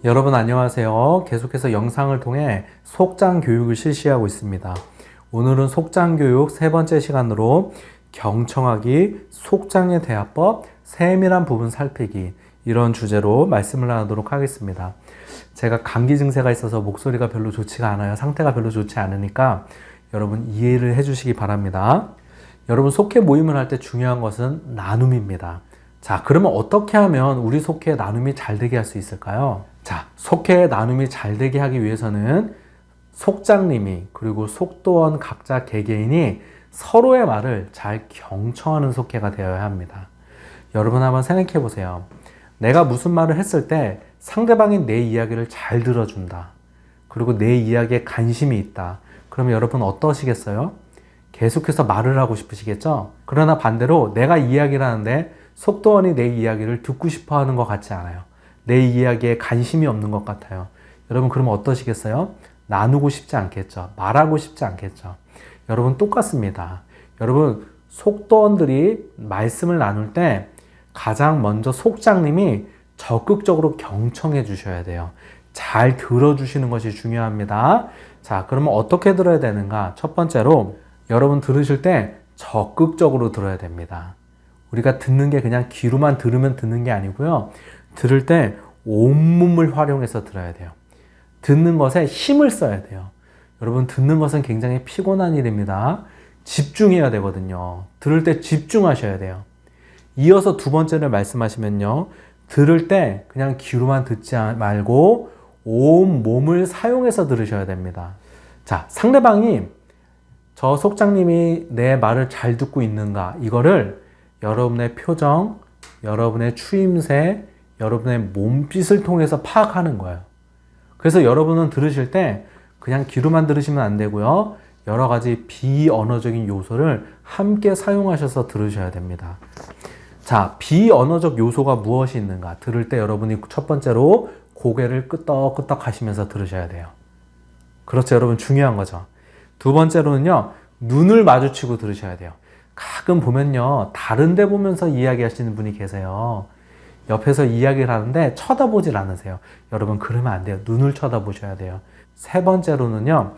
여러분 안녕하세요. 계속해서 영상을 통해 속장 교육을 실시하고 있습니다. 오늘은 속장 교육 세 번째 시간으로 경청하기, 속장의 대화법, 세밀한 부분 살피기 이런 주제로 말씀을 나누도록 하겠습니다. 제가 감기 증세가 있어서 목소리가 별로 좋지가 않아요. 상태가 별로 좋지 않으니까 여러분 이해를 해주시기 바랍니다. 여러분 속회 모임을 할 때 중요한 것은 나눔입니다. 자, 그러면 어떻게 하면 우리 속회 나눔이 잘 되게 할 수 있을까요? 자, 속회 나눔이 잘 되게 하기 위해서는 속장님이 그리고 속도원 각자 개개인이 서로의 말을 잘 경청하는 속회가 되어야 합니다. 여러분 한번 생각해 보세요. 내가 무슨 말을 했을 때 상대방이 내 이야기를 잘 들어준다. 그리고 내 이야기에 관심이 있다. 그러면 여러분 어떠시겠어요? 계속해서 말을 하고 싶으시겠죠? 그러나 반대로 내가 이야기를 하는데 속도원이 내 이야기를 듣고 싶어 하는 것 같지 않아요. 내 이야기에 관심이 없는 것 같아요. 여러분 그러면 어떠시겠어요? 나누고 싶지 않겠죠? 말하고 싶지 않겠죠? 여러분 똑같습니다. 여러분 속도원들이 말씀을 나눌 때 가장 먼저 속장님이 적극적으로 경청해 주셔야 돼요. 잘 들어주시는 것이 중요합니다. 자, 그러면 어떻게 들어야 되는가? 첫 번째로 여러분 들으실 때 적극적으로 들어야 됩니다. 우리가 듣는 게 그냥 귀로만 들으면 듣는 게 아니고요. 들을 때 온몸을 활용해서 들어야 돼요. 듣는 것에 힘을 써야 돼요. 여러분 듣는 것은 굉장히 피곤한 일입니다. 집중해야 되거든요. 들을 때 집중하셔야 돼요. 이어서 두 번째를 말씀하시면요. 들을 때 그냥 귀로만 듣지 말고 온 몸을 사용해서 들으셔야 됩니다. 자, 상대방이 저 속장님이 내 말을 잘 듣고 있는가 이거를 여러분의 표정, 여러분의 추임새, 여러분의 몸짓을 통해서 파악하는 거예요. 그래서 여러분은 들으실 때 그냥 귀로만 들으시면 안 되고요. 여러 가지 비언어적인 요소를 함께 사용하셔서 들으셔야 됩니다. 자, 비언어적 요소가 무엇이 있는가? 들을 때 여러분이 첫 번째로 고개를 끄덕끄덕 하시면서 들으셔야 돼요. 그렇죠, 여러분 중요한 거죠. 두 번째로는요, 눈을 마주치고 들으셔야 돼요. 가끔 보면요, 다른 데 보면서 이야기하시는 분이 계세요. 옆에서 이야기를 하는데 쳐다보질 않으세요. 여러분 그러면 안 돼요. 눈을 쳐다보셔야 돼요. 세 번째로는요,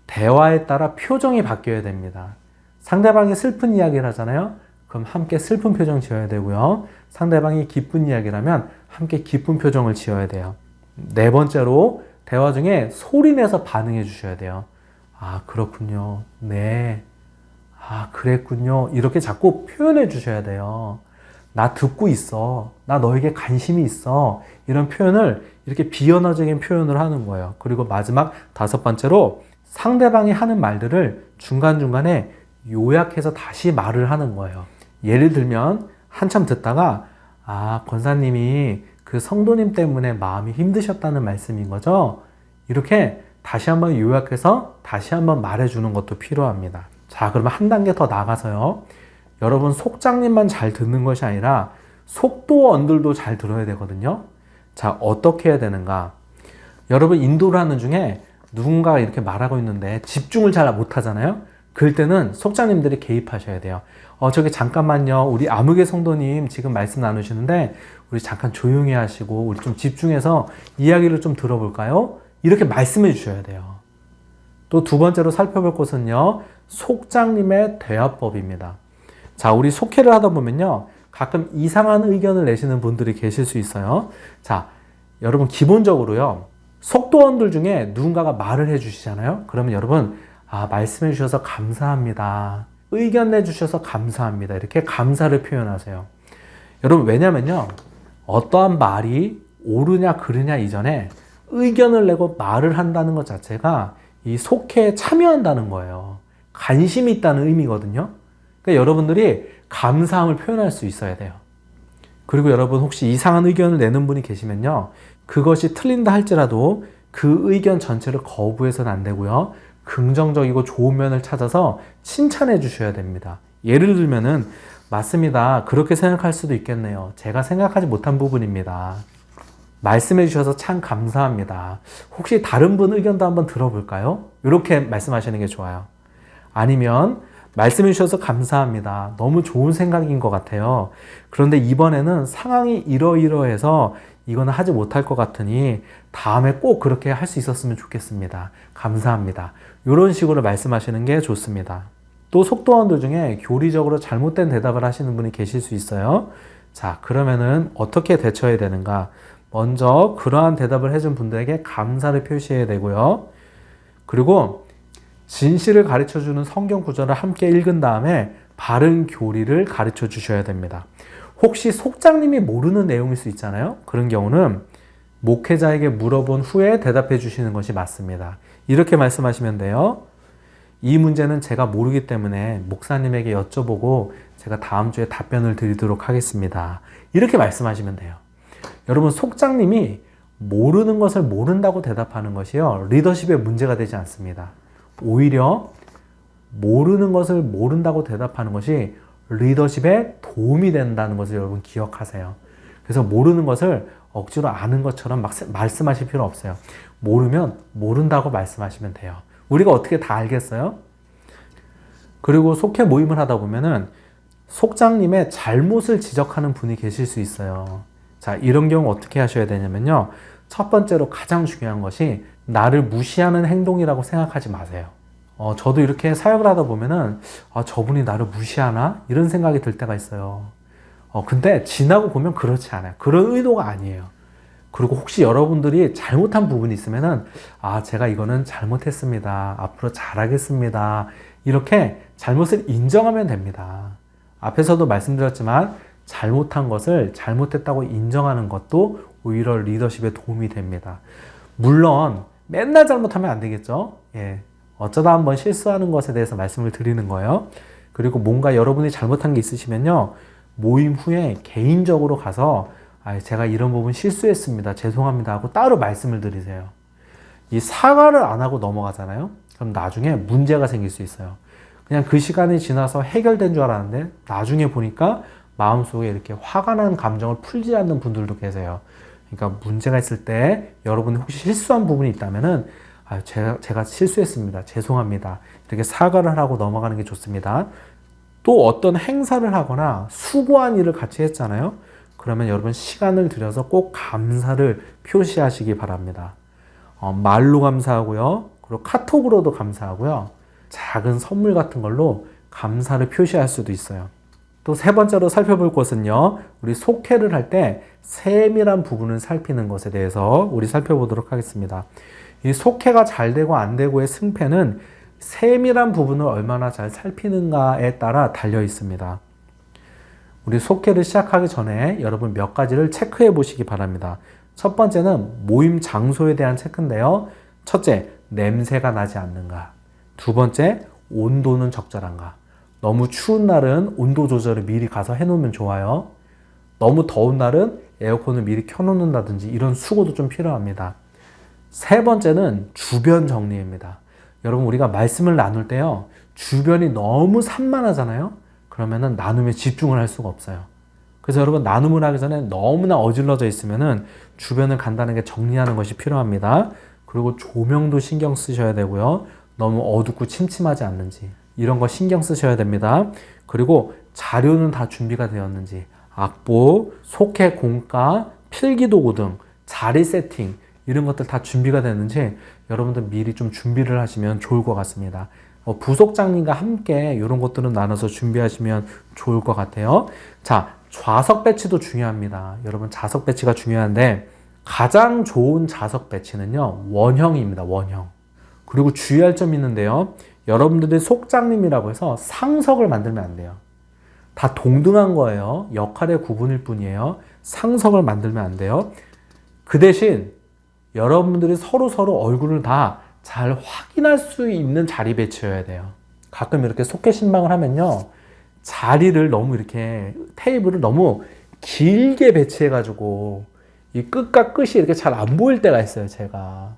대화에 따라 표정이 바뀌어야 됩니다. 상대방이 슬픈 이야기를 하잖아요. 그럼 함께 슬픈 표정 지어야 되고요. 상대방이 기쁜 이야기를 하면 함께 기쁜 표정을 지어야 돼요. 네 번째로 대화 중에 소리 내서 반응해 주셔야 돼요. 아, 그렇군요. 네. 아, 그랬군요. 이렇게 자꾸 표현해 주셔야 돼요. 나 듣고 있어. 나 너에게 관심이 있어. 이런 표현을 이렇게 비언어적인 표현을 하는 거예요. 그리고 마지막 다섯 번째로 상대방이 하는 말들을 중간중간에 요약해서 다시 말을 하는 거예요. 예를 들면 한참 듣다가 아, 권사님이 그 성도님 때문에 마음이 힘드셨다는 말씀인 거죠. 이렇게 다시 한번 요약해서 다시 한번 말해주는 것도 필요합니다. 자, 그러면 한 단계 더 나가서요. 여러분 속장님만 잘 듣는 것이 아니라 속도원들도 잘 들어야 되거든요. 자, 어떻게 해야 되는가? 여러분 인도를 하는 중에 누군가가 이렇게 말하고 있는데 집중을 잘 못하잖아요. 그럴 때는 속장님들이 개입하셔야 돼요. 저기 잠깐만요. 우리 아무개 성도님 지금 말씀 나누시는데 우리 잠깐 조용히 하시고 우리 좀 집중해서 이야기를 좀 들어볼까요? 이렇게 말씀해 주셔야 돼요. 또 두 번째로 살펴볼 것은요. 속장님의 대화법입니다. 자, 우리 속회를 하다 보면요. 가끔 이상한 의견을 내시는 분들이 계실 수 있어요. 자, 여러분 기본적으로요. 속도원들 중에 누군가가 말을 해 주시잖아요. 그러면 여러분 말씀해 주셔서 감사합니다. 의견 내 주셔서 감사합니다. 이렇게 감사를 표현하세요. 여러분 왜냐면요. 어떠한 말이 옳으냐 그르냐 이전에 의견을 내고 말을 한다는 것 자체가 이 속회에 참여한다는 거예요. 관심이 있다는 의미거든요. 그러니까 여러분들이 감사함을 표현할 수 있어야 돼요. 그리고 여러분 혹시 이상한 의견을 내는 분이 계시면요. 그것이 틀린다 할지라도 그 의견 전체를 거부해서는 안 되고요. 긍정적이고 좋은 면을 찾아서 칭찬해 주셔야 됩니다. 예를 들면은 맞습니다. 그렇게 생각할 수도 있겠네요. 제가 생각하지 못한 부분입니다. 말씀해 주셔서 참 감사합니다. 혹시 다른 분 의견도 한번 들어볼까요? 이렇게 말씀하시는 게 좋아요. 아니면 말씀해 주셔서 감사합니다. 너무 좋은 생각인 것 같아요. 그런데 이번에는 상황이 이러이러해서 이거는 하지 못할 것 같으니 다음에 꼭 그렇게 할 수 있었으면 좋겠습니다. 감사합니다. 이런 식으로 말씀하시는 게 좋습니다. 또 속도원들 중에 교리적으로 잘못된 대답을 하시는 분이 계실 수 있어요. 자, 그러면은 어떻게 대처해야 되는가? 먼저 그러한 대답을 해준 분들에게 감사를 표시해야 되고요. 그리고 진실을 가르쳐주는 성경 구절을 함께 읽은 다음에 바른 교리를 가르쳐 주셔야 됩니다. 혹시 속장님이 모르는 내용일 수 있잖아요. 그런 경우는 목회자에게 물어본 후에 대답해 주시는 것이 맞습니다. 이렇게 말씀하시면 돼요. 이 문제는 제가 모르기 때문에 목사님에게 여쭤보고 제가 다음 주에 답변을 드리도록 하겠습니다. 이렇게 말씀하시면 돼요. 여러분, 속장님이 모르는 것을 모른다고 대답하는 것이요, 리더십의 문제가 되지 않습니다. 오히려 모르는 것을 모른다고 대답하는 것이 리더십에 도움이 된다는 것을 여러분 기억하세요. 그래서 모르는 것을 억지로 아는 것처럼 막 말씀하실 필요 없어요. 모르면 모른다고 말씀하시면 돼요. 우리가 어떻게 다 알겠어요? 그리고 속회 모임을 하다 보면은 속장님의 잘못을 지적하는 분이 계실 수 있어요. 자, 이런 경우 어떻게 하셔야 되냐면요. 첫 번째로 가장 중요한 것이 나를 무시하는 행동이라고 생각하지 마세요. 저도 이렇게 사역을 하다 보면은 저분이 나를 무시하나? 이런 생각이 들 때가 있어요. 근데 지나고 보면 그렇지 않아요. 그런 의도가 아니에요. 그리고 혹시 여러분들이 잘못한 부분이 있으면은 제가 이거는 잘못했습니다. 앞으로 잘하겠습니다. 이렇게 잘못을 인정하면 됩니다. 앞에서도 말씀드렸지만 잘못한 것을 잘못했다고 인정하는 것도 오히려 리더십에 도움이 됩니다. 물론 맨날 잘못하면 안 되겠죠. 예. 어쩌다 한번 실수하는 것에 대해서 말씀을 드리는 거예요. 그리고 뭔가 여러분이 잘못한 게 있으시면요, 모임 후에 개인적으로 가서 제가 이런 부분 실수했습니다. 죄송합니다 하고 따로 말씀을 드리세요. 이 사과를 안 하고 넘어가잖아요. 그럼 나중에 문제가 생길 수 있어요. 그냥 그 시간이 지나서 해결된 줄 알았는데 나중에 보니까 마음속에 이렇게 화가 나는 감정을 풀지 않는 분들도 계세요. 그러니까 문제가 있을 때 여러분이 혹시 실수한 부분이 있다면은 제가 실수했습니다. 죄송합니다. 이렇게 사과를 하고 넘어가는 게 좋습니다. 또 어떤 행사를 하거나 수고한 일을 같이 했잖아요. 그러면 여러분 시간을 들여서 꼭 감사를 표시하시기 바랍니다. 말로 감사하고요. 그리고 카톡으로도 감사하고요. 작은 선물 같은 걸로 감사를 표시할 수도 있어요. 또 세 번째로 살펴볼 것은요, 우리 속회를 할 때 세밀한 부분을 살피는 것에 대해서 우리 살펴보도록 하겠습니다. 이 속회가 잘 되고 안 되고의 승패는 세밀한 부분을 얼마나 잘 살피는가에 따라 달려 있습니다. 우리 속회를 시작하기 전에 여러분 몇 가지를 체크해 보시기 바랍니다. 첫 번째는 모임 장소에 대한 체크인데요. 첫째, 냄새가 나지 않는가. 두 번째, 온도는 적절한가. 너무 추운 날은 온도 조절을 미리 가서 해놓으면 좋아요. 너무 더운 날은 에어컨을 미리 켜놓는다든지 이런 수고도 좀 필요합니다. 세 번째는 주변 정리입니다. 여러분, 우리가 말씀을 나눌 때요, 주변이 너무 산만하잖아요. 그러면은 나눔에 집중을 할 수가 없어요. 그래서 여러분, 나눔을 하기 전에 너무나 어질러져 있으면은 주변을 간단하게 정리하는 것이 필요합니다. 그리고 조명도 신경 쓰셔야 되고요. 너무 어둡고 침침하지 않는지 이런 거 신경 쓰셔야 됩니다. 그리고 자료는 다 준비가 되었는지, 악보, 속회 공과, 필기도구 등 자리 세팅 이런 것들 다 준비가 됐는지 여러분들 미리 좀 준비를 하시면 좋을 것 같습니다. 부속장님과 함께 이런 것들은 나눠서 준비하시면 좋을 것 같아요. 자, 좌석 배치도 중요합니다. 여러분, 좌석 배치가 중요한데 가장 좋은 좌석 배치는요, 원형입니다. 원형. 그리고 주의할 점이 있는데요. 여러분들이 속장님이라고 해서 상석을 만들면 안 돼요. 다 동등한 거예요. 역할의 구분일 뿐이에요. 상석을 만들면 안 돼요. 그 대신 여러분들이 서로 얼굴을 다 잘 확인할 수 있는 자리 배치여야 돼요. 가끔 이렇게 속회 신방을 하면요, 자리를 너무 이렇게 테이블을 너무 길게 배치해가지고 이 끝과 끝이 이렇게 잘 안 보일 때가 있어요. 제가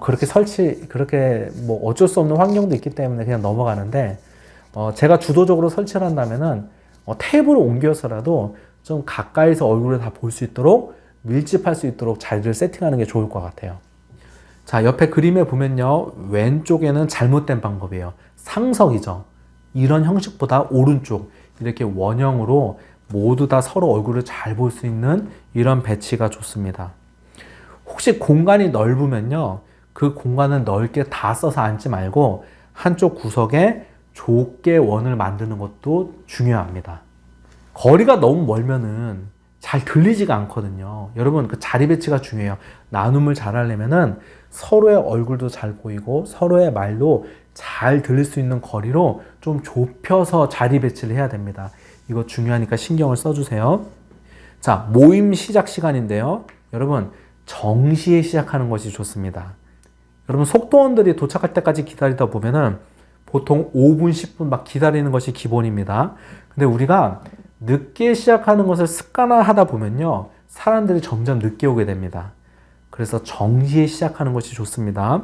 그렇게 뭐 어쩔 수 없는 환경도 있기 때문에 그냥 넘어가는데, 제가 주도적으로 설치를 한다면은 테이블을 옮겨서라도 좀 가까이서 얼굴을 다 볼 수 있도록 밀집할 수 있도록 자리를 세팅하는 게 좋을 것 같아요. 자, 옆에 그림에 보면요, 왼쪽에는 잘못된 방법이에요. 상석이죠. 이런 형식보다 오른쪽 이렇게 원형으로 모두 다 서로 얼굴을 잘 볼 수 있는 이런 배치가 좋습니다. 혹시 공간이 넓으면요, 그 공간은 넓게 다 써서 앉지 말고 한쪽 구석에 좁게 원을 만드는 것도 중요합니다. 거리가 너무 멀면은 잘 들리지가 않거든요. 여러분, 그 자리 배치가 중요해요. 나눔을 잘 하려면은 서로의 얼굴도 잘 보이고 서로의 말도 잘 들릴 수 있는 거리로 좀 좁혀서 자리 배치를 해야 됩니다. 이거 중요하니까 신경을 써주세요. 자, 모임 시작 시간인데요. 여러분, 정시에 시작하는 것이 좋습니다. 여러분, 속도원들이 도착할 때까지 기다리다 보면은 보통 5분, 10분 막 기다리는 것이 기본입니다. 근데 우리가 늦게 시작하는 것을 습관화하다 보면요, 사람들이 점점 늦게 오게 됩니다. 그래서 정시에 시작하는 것이 좋습니다.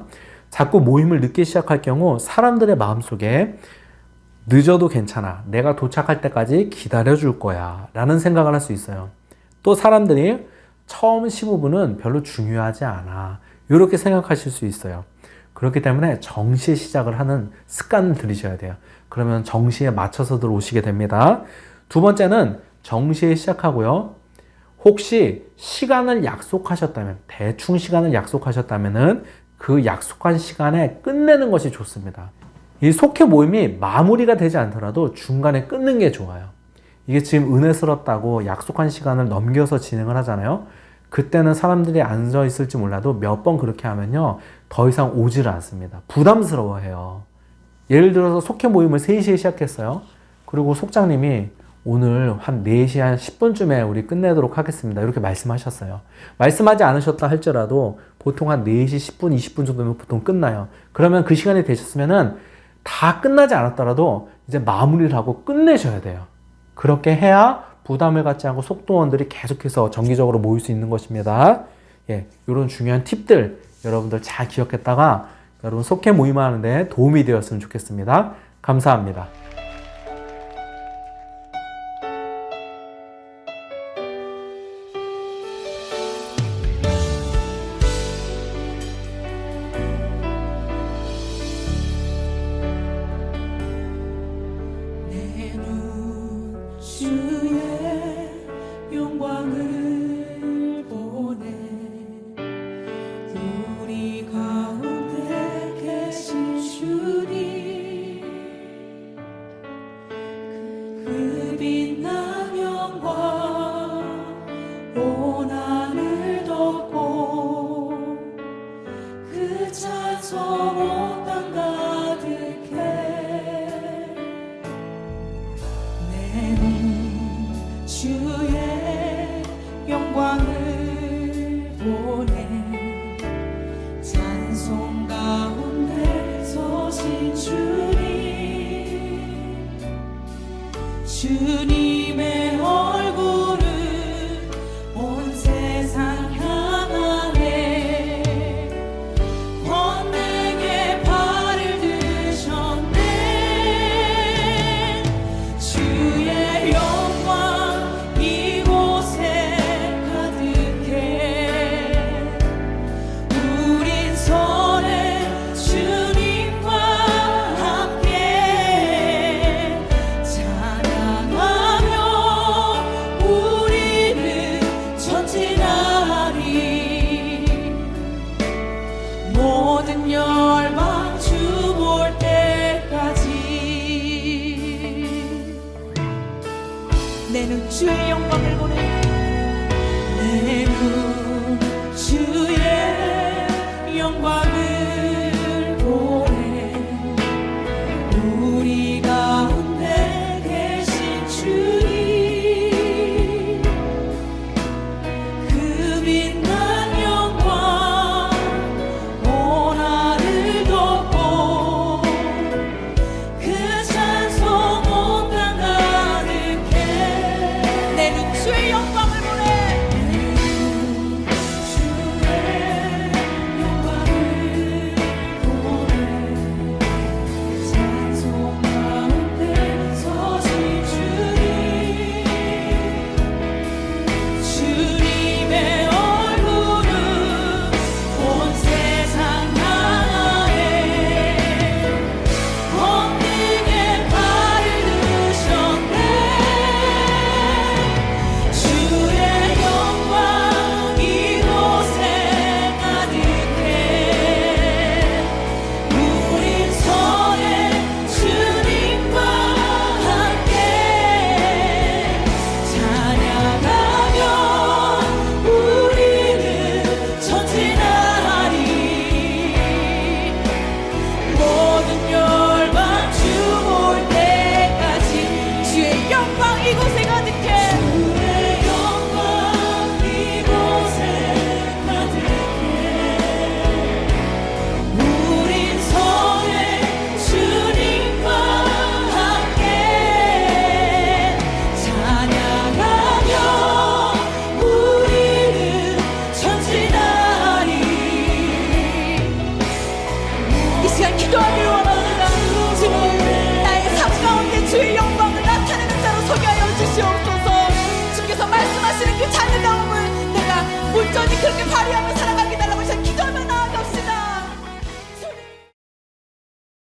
자꾸 모임을 늦게 시작할 경우 사람들의 마음속에 늦어도 괜찮아, 내가 도착할 때까지 기다려줄 거야 라는 생각을 할 수 있어요. 또 사람들이 처음 15분은 별로 중요하지 않아, 이렇게 생각하실 수 있어요. 그렇기 때문에 정시에 시작을 하는 습관을 들이셔야 돼요. 그러면 정시에 맞춰서들 오시게 됩니다. 두 번째는 정시에 시작하고요. 혹시 시간을 약속하셨다면, 대충 시간을 약속하셨다면은 그 약속한 시간에 끝내는 것이 좋습니다. 이 속회 모임이 마무리가 되지 않더라도 중간에 끊는 게 좋아요. 이게 지금 은혜스럽다고 약속한 시간을 넘겨서 진행을 하잖아요. 그때는 사람들이 앉아 있을지 몰라도 몇 번 그렇게 하면요, 더 이상 오지를 않습니다. 부담스러워해요. 예를 들어서 속회 모임을 3시에 시작했어요. 그리고 속장님이 오늘 한 4시 한 10분쯤에 우리 끝내도록 하겠습니다, 이렇게 말씀하셨어요. 말씀하지 않으셨다 할지라도 보통 한 4시 10분, 20분 정도면 보통 끝나요. 그러면 그 시간이 되셨으면은 다 끝나지 않았더라도 이제 마무리를 하고 끝내셔야 돼요. 그렇게 해야 부담을 갖지 않고 속도원들이 계속해서 정기적으로 모일 수 있는 것입니다. 예, 이런 중요한 팁들 여러분들 잘 기억했다가 여러분 속회 모임하는데 도움이 되었으면 좋겠습니다. 감사합니다. 주의 영광을 보내 우리 가운데 계신 주님 그 빛난 영광 온 하늘 덮고 그 찬송 온 땅 가득해 주의 영광을 보내 찬송 가운데 서신 주님 주님의 얼굴을 온 세상 향하네 권능의 발을 드셨네 주의 영광 이곳에 가득해 우린 선해 주님과 함께 찬양하며 우리는 전진하리 모든 열방 주 볼 때까지 내는 주의 영광을